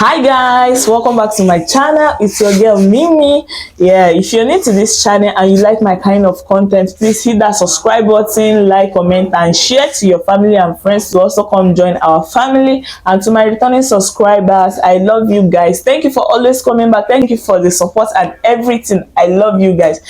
Hi guys, welcome back to my channel. It's your girl Mimi. If you're new to this channel and you like my kind of content, please hit that subscribe button, like, comment and share to your family and friends to also come join our family. And to my returning subscribers, I love you guys. Thank you for always coming back. Thank you for the support and everything. I love you guys.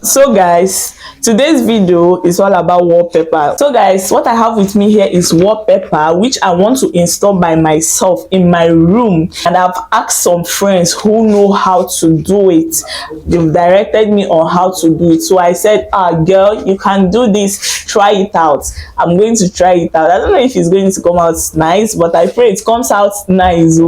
So guys, today's video is all about wallpaper. So guys, what I have with me here is wallpaper which I want to install by myself in my room, and I've asked some friends who know how to do it. They've directed me on how to do it, so I said, girl, you can do this, try it out. I'm going to try it out. I don't know if it's going to come out nice, but I pray it comes out nice.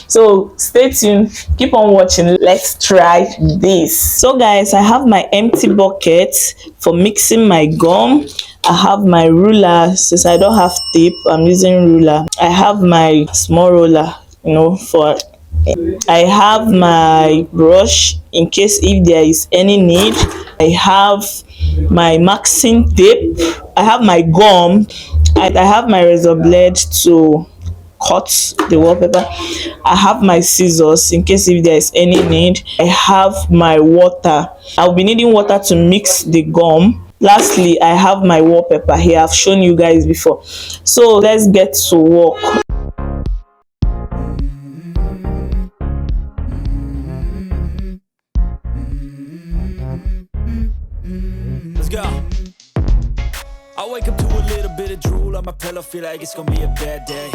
So stay tuned, keep on watching. Let's try this. So guys, I have my empty bucket for mixing my gum. I have my ruler. Since I don't have tape, I'm using ruler. I have my small roller, for I have my brush in case if there is any need. I have my masking tape. I have my gum. I have my razor blade to cut the wallpaper. I have my scissors in case if there is any need. I have my water. I'll be needing water to mix the gum. Lastly, I have my wallpaper here. I've shown you guys before. So let's get to work. Let's go. I wake up to a little bit of drool on my pillow, feel like it's gonna be a bad day.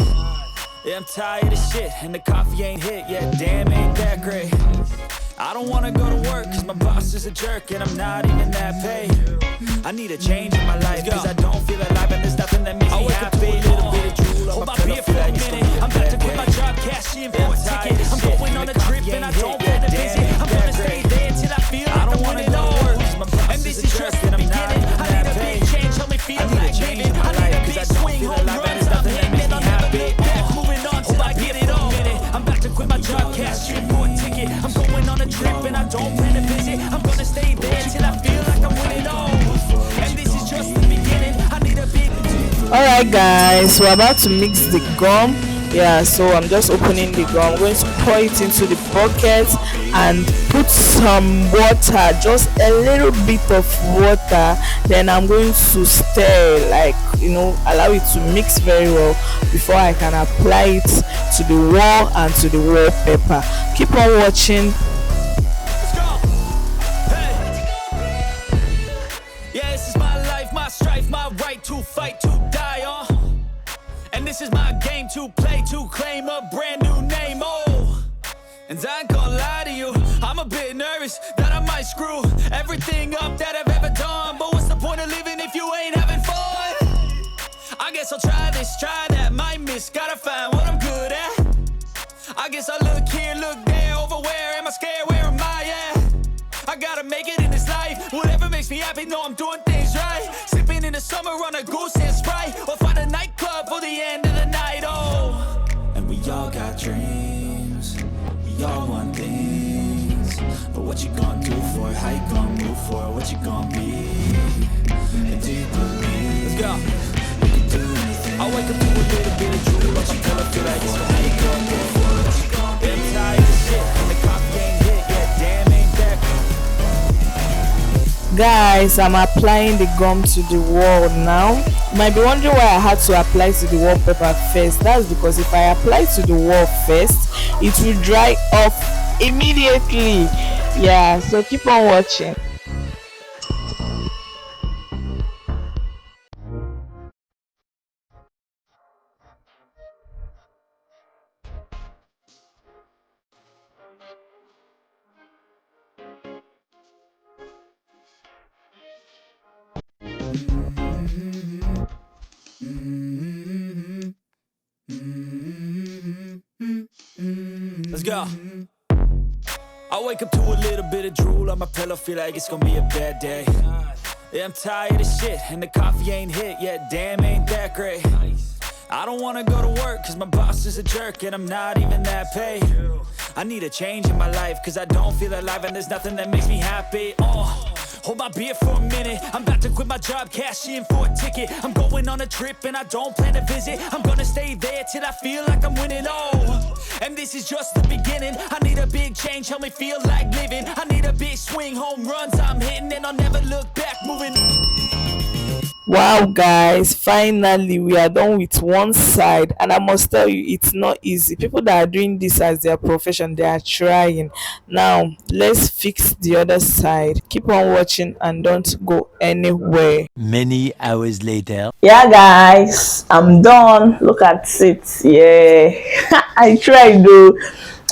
Yeah, I'm tired of shit, and the coffee ain't hit yet. Damn, ain't that great. I don't wanna go to work, cause my boss is a jerk, and I'm not even that paid. I need a change in my life, cause I don't feel alive, and there's nothing that makes me happy. A little bit of drool on my pillow, feel like it's gonna be a bad day. I'm about to quit my job, cashing for a ticket. I'm going on a trip, and I don't plan to visit. I'm gonna stay there till I feel like I'm winning all. And this is just the beginning. I need a big change, help me feel like David. I need a big swing, home runs, stop hitting, I'll never be back. Moving on till I get it all. I'm about to quit my job, cashing for a ticket. I'm going on a trip and I don't plan to visit. I'm gonna stay there till I feel like I'm winning all. And this is just the beginning. I need a big. Alright guys, we're about to mix the gum. So I'm just opening the gum. I'm going to pour it into the bucket and put some water, just a little bit of water. Then I'm going to stir, allow it to mix very well before I can apply it to the wall and to the wallpaper. Keep on watching. Let's go. Hey. Yeah, this is my life, my strife, my right to fight, to die on. And this is my game to play, to claim a brand new name, And I ain't gonna lie to you, I'm a bit nervous that I might screw everything up that I've ever done. But what's the point of living if you ain't having fun? I guess I'll try this, try that, might miss, gotta find what I'm good at. I guess I look here, look there, over where am I scared, where am I at? I gotta make it in this life, whatever makes me happy, know I'm doing things right. Sipping in the summer on a goose and Sprite, or find a nightclub for the end of the night, And we all got dreams, we all want things. But what you gonna do for it, how you gonna move for it, what you gonna be? And do you believe? Let's go. You can do anything. I wake up to a little bit of drool, but you gonna feel like it's how you gonna move for it, what you gonna be? I'm tired of shit, and the coffee ain't hit yet. Damn, ain't that. Guys, I'm applying the gum to the wall now. You might be wondering why I had to apply to the wallpaper first. That's because if I apply to the wall first, it will dry off immediately. So keep on watching. Let's go. I wake up to a little bit of drool on my pillow, feel like it's gonna be a bad day. Yeah, I'm tired of shit, and the coffee ain't hit yet. Damn, ain't that great. I don't wanna go to work, cause my boss is a jerk, and I'm not even that paid. I need a change in my life, cause I don't feel alive, and there's nothing that makes me happy. Hold my beer for a minute. I'm about to quit my job, cash in for a ticket. I'm going on a trip and I don't plan to visit. I'm gonna stay there till I feel like I'm winning. Oh, and this is just the beginning. I need a big change, help me feel like living. I need a big swing, home runs I'm hitting, and I'll never look back, moving. Wow guys, finally we are done with one side, and I must tell you it's not easy. People that are doing this as their profession, they are trying. Now let's fix the other side. Keep on watching and don't go anywhere. Many hours later. Yeah guys, I'm done. Look at it. Yeah. I tried though.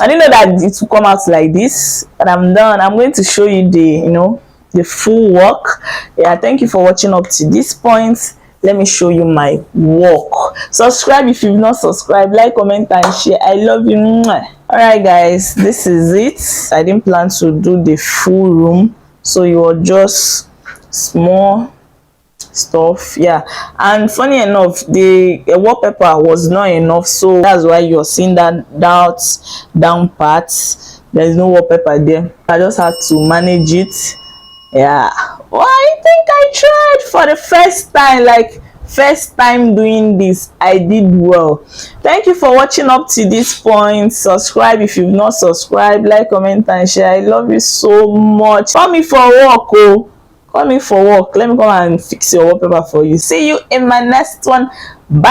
I didn't know that it would come out like this, but I'm done. I'm going to show you the full work. Yeah, thank you for watching up to this point. Let me show you my work. Subscribe if you've not subscribed, like, comment and share. I love you. All right guys, this is it. I didn't plan to do the full room, so it was just small stuff. Yeah, and funny enough, the wallpaper was not enough, so that's why you're seeing that down part. There's no wallpaper there. I just had to manage it. Yeah, well, I think I tried for the first time, like first time doing this. I did well. Thank you for watching up to this point. Subscribe if you've not subscribed, like, comment and share. I love you so much. Call me for work. Oh, call me for work. Let me come and fix your wallpaper for you. See you in my next one. Bye.